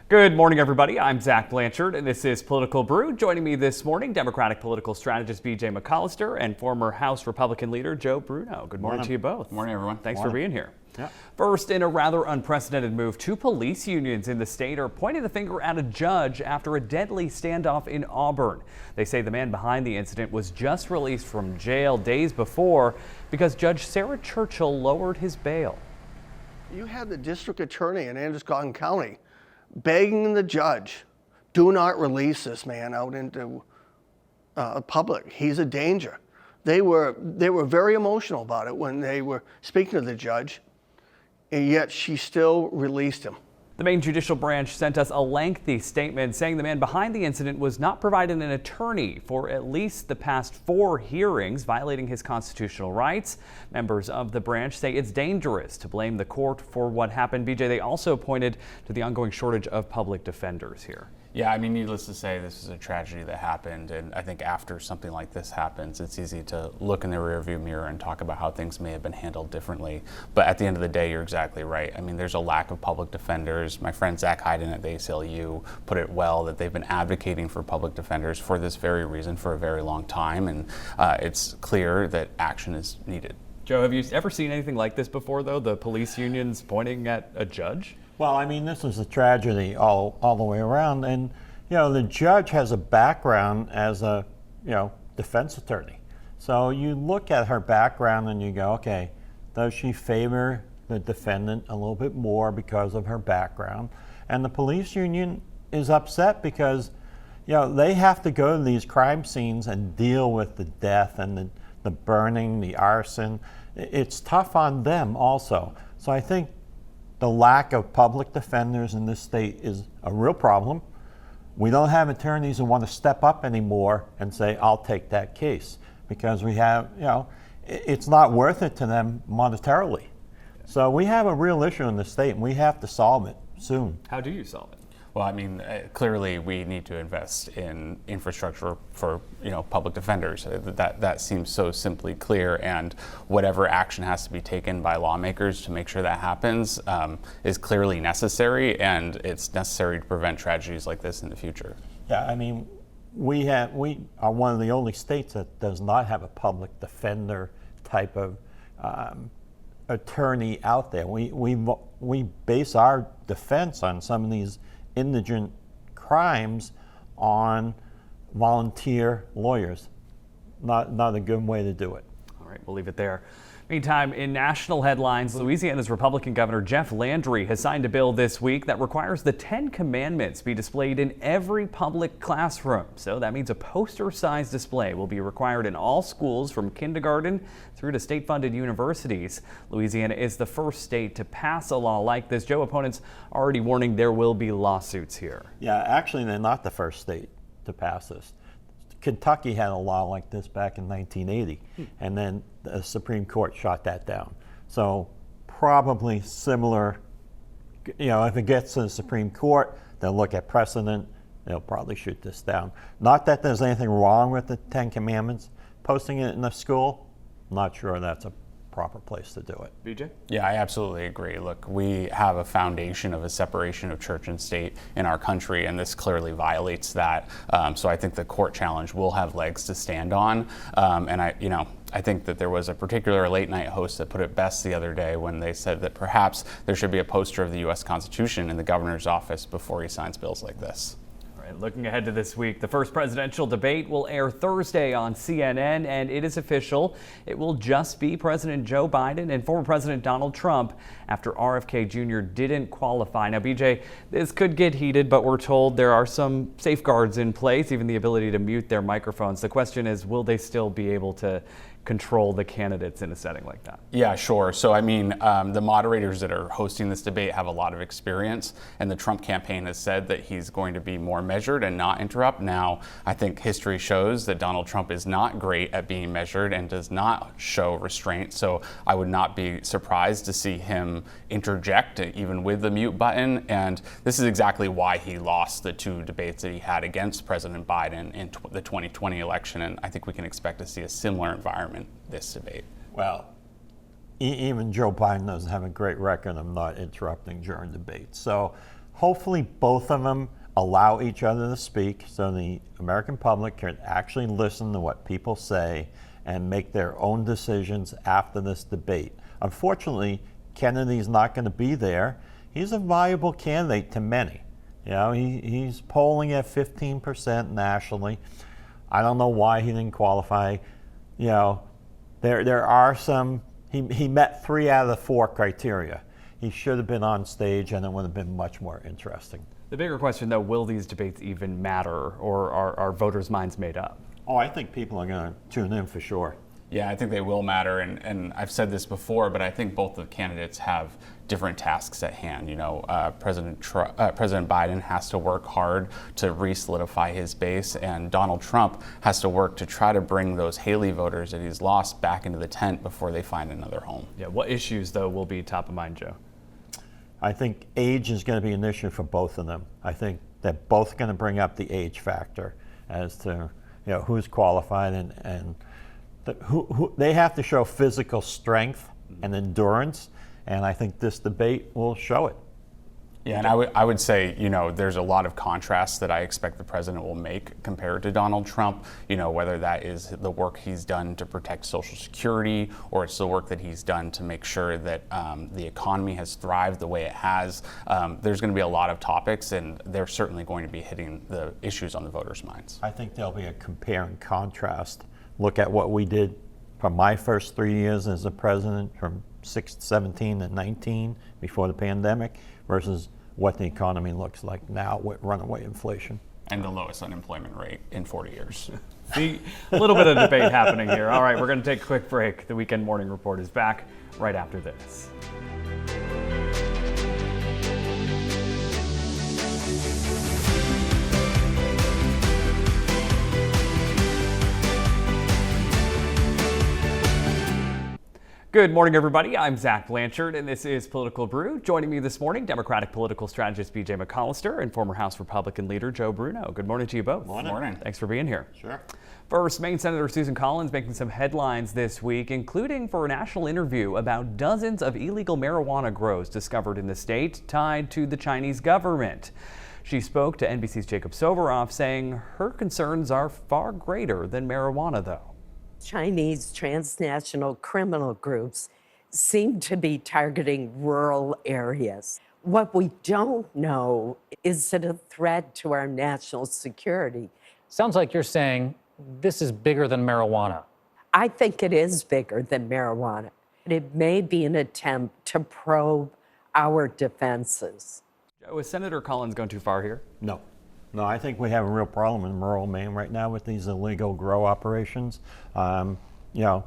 Good morning, everybody. I'm Zach Blanchard, and this is Political Brew. Joining me this morning, Democratic political strategist BJ McCollister and former House Republican leader Joe Bruno. Good morning to you both. Good morning, everyone. Thanks for being here. Yeah. First, in a rather unprecedented move, two police unions in the state are pointing the finger at a judge after a deadly standoff in Auburn. They say the man behind the incident was just released from jail days before because Judge Sarah Churchill lowered his bail. You had the district attorney in Androscoggin County begging the judge, do not release this man out into public. He's a danger. They were very emotional about it when they were speaking to the judge, and yet she still released him. The Maine Judicial Branch sent us a lengthy statement saying the man behind the incident was not provided an attorney for at least the past 4 hearings, violating his constitutional rights. Members of the branch say it's dangerous to blame the court for what happened. BJ, they also pointed to the ongoing shortage of public defenders here. Yeah, I mean, needless to say, this is a tragedy that happened, and I think after something like this happens, it's easy to look in the rearview mirror and talk about how things may have been handled differently. But at the end of the day, you're exactly right. I mean, there's a lack of public defenders. My friend Zach Hayden at the ACLU put it well that they've been advocating for public defenders for this very reason for a very long time, and it's clear that action is needed. Joe, have you ever seen anything like this before, though? The police unions pointing at a judge? Well, I mean, this is a tragedy all the way around. And, the judge has a background as a, defense attorney. So you look at her background and you go, okay, does she favor the defendant a little bit more because of her background? And the police union is upset because, they have to go to these crime scenes and deal with the death and the burning, the arson. It's tough on them also. So I think the lack of public defenders in this state is a real problem. We don't have attorneys who want to step up anymore and say, I'll take that case, because we have, it's not worth it to them monetarily. So we have a real issue in the state, and we have to solve it soon. How do you solve it? Well, I mean, clearly we need to invest in infrastructure for, public defenders. That seems so simply clear, and whatever action has to be taken by lawmakers to make sure that happens is clearly necessary, and it's necessary to prevent tragedies like this in the future. Yeah, I mean, we are one of the only states that does not have a public defender type of attorney out there. We base our defense on some of these indigent crimes on volunteer lawyers. Not a good way to do it. All right, we'll leave it there. Meantime, in national headlines, Louisiana's Republican Governor Jeff Landry has signed a bill this week that requires the 10 Commandments be displayed in every public classroom. So that means a poster-sized display will be required in all schools from kindergarten through to state-funded universities. Louisiana is the first state to pass a law like this. Joe, opponents are already warning there will be lawsuits here. Yeah, actually, they're not the first state to pass this. Kentucky had a law like this back in 1980, and then the Supreme Court shot that down. So probably similar, if it gets to the Supreme Court, they'll look at precedent, they'll probably shoot this down. Not that there's anything wrong with the 10 Commandments. Posting it in a school, not sure that's a proper place to do it. BJ? Yeah, I absolutely agree. Look, we have a foundation of a separation of church and state in our country, and this clearly violates that. So I think the court challenge will have legs to stand on. And I think that there was a particular late night host that put it best the other day when they said that perhaps there should be a poster of the U.S. Constitution in the governor's office before he signs bills like this. Looking ahead to this week, the first presidential debate will air Thursday on CNN, and it is official. It will just be President Joe Biden and former President Donald Trump after RFK Jr. didn't qualify. Now, BJ, this could get heated, but we're told there are some safeguards in place, even the ability to mute their microphones. The question is, will they still be able to control the candidates in a setting like that? Yeah, sure. So, I mean, the moderators that are hosting this debate have a lot of experience, and the Trump campaign has said that he's going to be more measured and not interrupt. Now, I think history shows that Donald Trump is not great at being measured and does not show restraint. So I would not be surprised to see him interject, even with the mute button. And this is exactly why he lost the 2 debates that he had against President Biden in the 2020 election. And I think we can expect to see a similar environment this debate. Well, even Joe Biden doesn't have a great record of not interrupting during debates. So hopefully both of them allow each other to speak so the American public can actually listen to what people say and make their own decisions after this debate. Unfortunately, Kennedy's not going to be there. He's a viable candidate to many. You know, he's polling at 15% nationally. I don't know why he didn't qualify. You know, there are some, he met 3 out of the 4 criteria. He should have been on stage and it would have been much more interesting. The bigger question, though, will these debates even matter, or are voters' minds made up? Oh, I think people are going to tune in for sure. Yeah, I think they will matter, and I've said this before, but I think both the candidates have different tasks at hand. You know, President Biden has to work hard to re-solidify his base, and Donald Trump has to work to try to bring those Haley voters that he's lost back into the tent before they find another home. Yeah, what issues, though, will be top of mind, Joe? I think age is going to be an issue for both of them. I think they're both going to bring up the age factor as to, you know, who's qualified and who they have to show physical strength and endurance, and I think this debate will show it. Yeah, and I would say, you know, there's a lot of contrasts that I expect the president will make compared to Donald Trump, you know, whether that is the work he's done to protect Social Security or it's the work that he's done to make sure that the economy has thrived the way it has. There's going to be a lot of topics, and they're certainly going to be hitting the issues on the voters' minds. I think there'll be a compare and contrast. Look at what we did from my first 3 years as a president, from 17 to 19 before the pandemic, versus what the economy looks like now with runaway inflation. And the lowest unemployment rate in 40 years. See, a little bit of debate happening here. All right, we're going to take a quick break. The Weekend Morning Report is back right after this. Good morning, everybody. I'm Zach Blanchard, and this is Political Brew. Joining me this morning, Democratic political strategist BJ McCollister and former House Republican leader Joe Bruno. Good morning to you both. Morning. Thanks for being here. Sure. First, Maine Senator Susan Collins making some headlines this week, including for a national interview about dozens of illegal marijuana grows discovered in the state tied to the Chinese government. She spoke to NBC's Jacob Soboroff, saying her concerns are far greater than marijuana, though. Chinese transnational criminal groups seem to be targeting rural areas. What we don't know is it a threat to our national security? Sounds like you're saying this is bigger than marijuana. I think it is bigger than marijuana. It may be an attempt to probe our defenses. Joe, is Senator Collins going too far here? No. No, I think we have a real problem in rural Maine right now with these illegal grow operations. You know,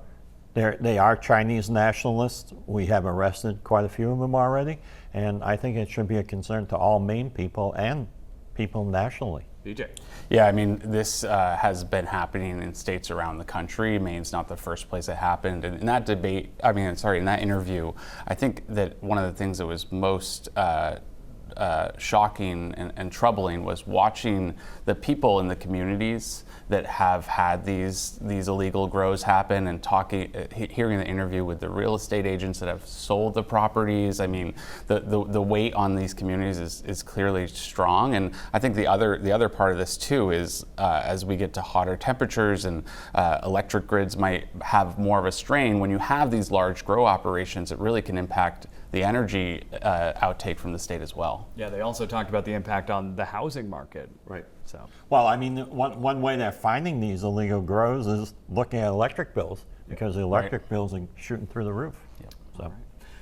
they are Chinese nationalists. We have arrested quite a few of them already, and I think it should be a concern to all Maine people and people nationally. BJ. Yeah, I mean, this has been happening in states around the country. Maine's not the first place it happened. And in that debate, in that interview, I think that one of the things that was most shocking and troubling was watching the people in the communities that have had these illegal grows happen, and hearing the interview with the real estate agents that have sold the properties. I mean, the weight on these communities is clearly strong, and I think the other part of this too is as we get to hotter temperatures and electric grids might have more of a strain. When you have these large grow operations, it really can impact the energy outtake from the state as well. Yeah, they also talked about the impact on the housing market. Right. So, well, I mean, one way they're finding these illegal grows is looking at electric bills, because the electric bills are shooting through the roof. Yep. So.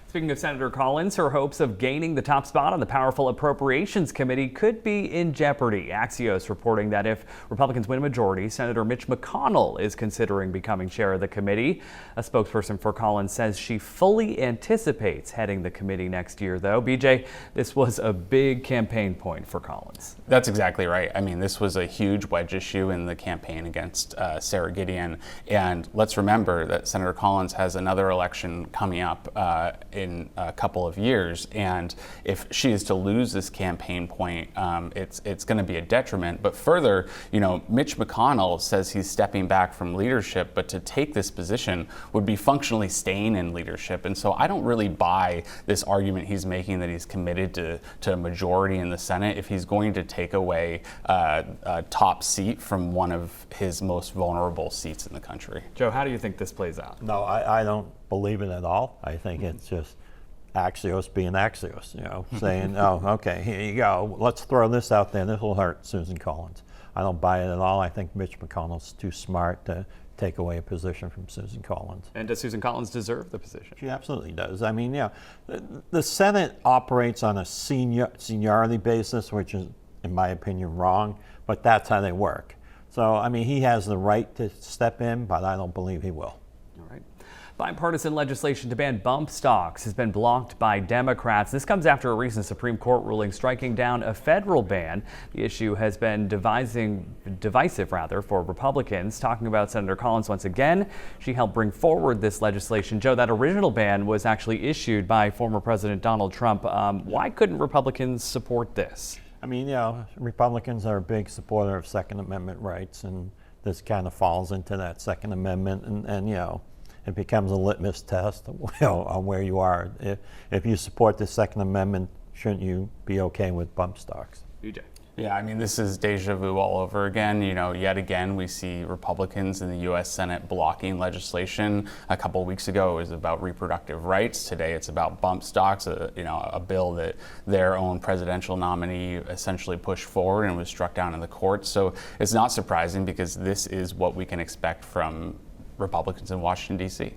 Speaking of Senator Collins, her hopes of gaining the top spot on the powerful Appropriations Committee could be in jeopardy. Axios reporting that if Republicans win a majority, Senator Mitch McConnell is considering becoming chair of the committee. A spokesperson for Collins says she fully anticipates heading the committee next year, though. BJ, this was a big campaign point for Collins. That's exactly right. I mean, this was a huge wedge issue in the campaign against Sarah Gideon. And let's remember that Senator Collins has another election coming up in a couple of years. And if she is to lose this campaign point, it's going to be a detriment. But further, Mitch McConnell says he's stepping back from leadership, but to take this position would be functionally staying in leadership. And so I don't really buy this argument he's making that he's committed to a majority in the Senate if he's going to take away a top seat from one of his most vulnerable seats in the country. Joe, how do you think this plays out? No, I don't believe it at all. I think it's just Axios being Axios, saying, oh, okay, here you go. Let's throw this out there. This will hurt Susan Collins. I don't buy it at all. I think Mitch McConnell's too smart to take away a position from Susan Collins. And does Susan Collins deserve the position? She absolutely does. I mean, the Senate operates on a seniority basis, which is, in my opinion, wrong, but that's how they work. So, I mean, he has the right to step in, but I don't believe he will. All right. Bipartisan legislation to ban bump stocks has been blocked by Democrats. This comes after a recent Supreme Court ruling striking down a federal ban. The issue has been divisive for Republicans. Talking about Senator Collins once again, she helped bring forward this legislation. Joe, that original ban was actually issued by former President Donald Trump. Why couldn't Republicans support this? I mean, Republicans are a big supporter of Second Amendment rights, and this kind of falls into that Second Amendment, and it becomes a litmus test on where you are. If you support the Second Amendment, shouldn't you be okay with bump stocks? BJ. Yeah, I mean, this is deja vu all over again. Yet again, we see Republicans in the U.S. Senate blocking legislation. A couple of weeks ago, it was about reproductive rights. Today, it's about bump stocks, a bill that their own presidential nominee essentially pushed forward and was struck down in the courts. So it's not surprising because this is what we can expect from Republicans in Washington, D.C.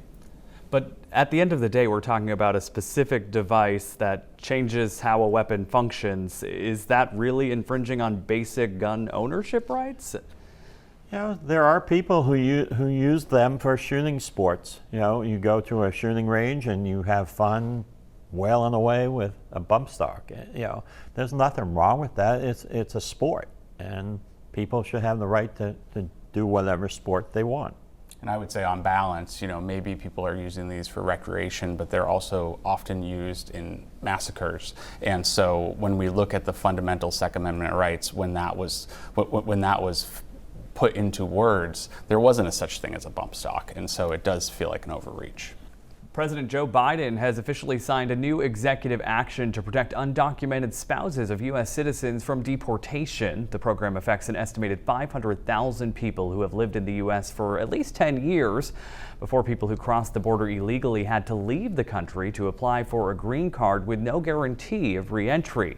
But at the end of the day, we're talking about a specific device that changes how a weapon functions. Is that really infringing on basic gun ownership rights? There are people who use them for shooting sports. You go to a shooting range and you have fun wailing away with a bump stock. There's nothing wrong with that. It's a sport, and people should have the right to do whatever sport they want. And I would say on balance, maybe people are using these for recreation, but they're also often used in massacres. And so when we look at the fundamental Second Amendment rights, when that was put into words, there wasn't a such thing as a bump stock. And so it does feel like an overreach. President Joe Biden has officially signed a new executive action to protect undocumented spouses of U.S. citizens from deportation. The program affects an estimated 500,000 people who have lived in the U.S. for at least 10 years. Before, people who crossed the border illegally had to leave the country to apply for a green card with no guarantee of re-entry.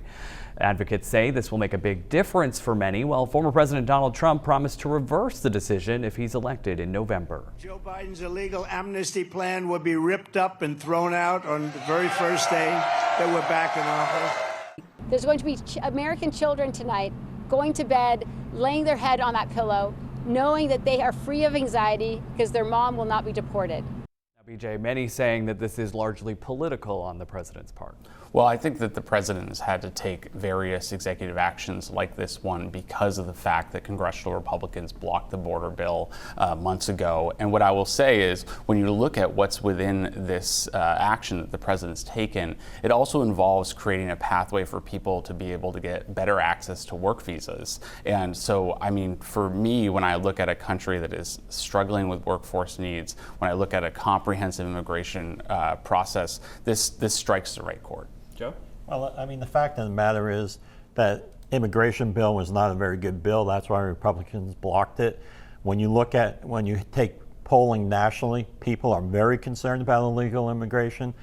Advocates say this will make a big difference for many, while former President Donald Trump promised to reverse the decision if he's elected in November. Joe Biden's illegal amnesty plan will be ripped up and thrown out on the very first day that we're back in office. There's going to be American children tonight going to bed, laying their head on that pillow, knowing that they are free of anxiety because their mom will not be deported. Now, BJ, many saying that this is largely political on the president's part. Well, I think that the president has had to take various executive actions like this one because of the fact that congressional Republicans blocked the border bill months ago. And what I will say is, when you look at what's within this action that the president's taken, it also involves creating a pathway for people to be able to get better access to work visas. And so, I mean, for me, when I look at a country that is struggling with workforce needs, when I look at a comprehensive immigration process, this strikes the right chord. Joe? Well, I mean, the fact of the matter is that immigration bill was not a very good bill. That's why Republicans blocked it. When you take polling nationally, people are very concerned about illegal immigration.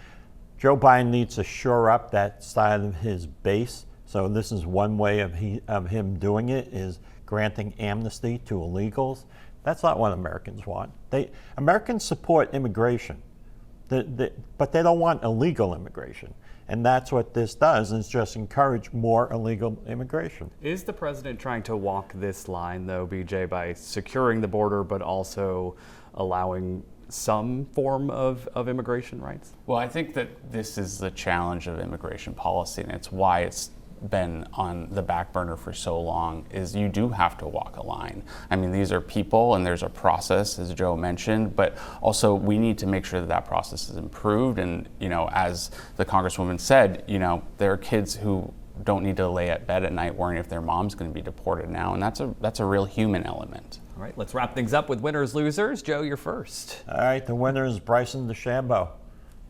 Joe Biden needs to shore up that side of his base. So this is one way of him doing it, is granting amnesty to illegals. That's not what Americans want. Americans support immigration, but they don't want illegal immigration. And that's what this does, is just encourage more illegal immigration. Is the president trying to walk this line, though, BJ, by securing the border but also allowing some form of immigration rights? Well, I think that this is the challenge of immigration policy, and it's why it's been on the back burner for so long is you do have to walk a line. I mean, these are people and there's a process, as Joe mentioned, but also we need to make sure that that process is improved. And, as the Congresswoman said, there are kids who don't need to lay at bed at night worrying if their mom's going to be deported now. And that's a real human element. All right, let's wrap things up with winners, losers. Joe, you're first. All right, the winner is Bryson DeChambeau.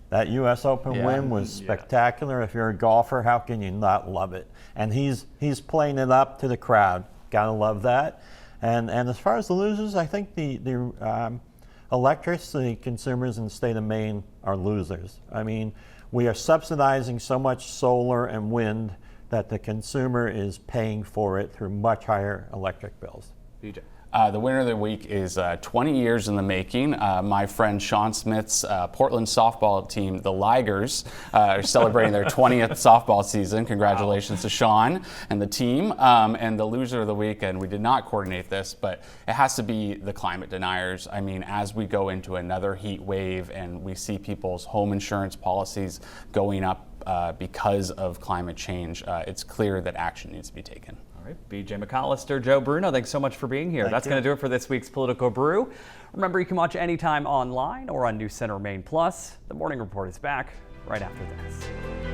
That U.S. Open win was spectacular. If you're a golfer, how can you not love it? And he's playing it up to the crowd. Gotta love that. And as far as the losers, I think the electricity consumers in the state of Maine are losers. I mean, we are subsidizing so much solar and wind that the consumer is paying for it through much higher electric bills. BJ. The winner of the week is 20 years in the making. My friend Sean Smith's Portland softball team, the Ligers, are celebrating their 20th softball season. Congratulations to Sean and the team. And the loser of the week, and we did not coordinate this, but it has to be the climate deniers. I mean, as we go into another heat wave and we see people's home insurance policies going up because of climate change, it's clear that action needs to be taken. All right, BJ McCollister, Joe Bruno, thanks so much for being here. That's going to do it for this week's Political Brew. Remember, you can watch anytime online or on New CENTER Maine Plus. The Morning Report is back right after this.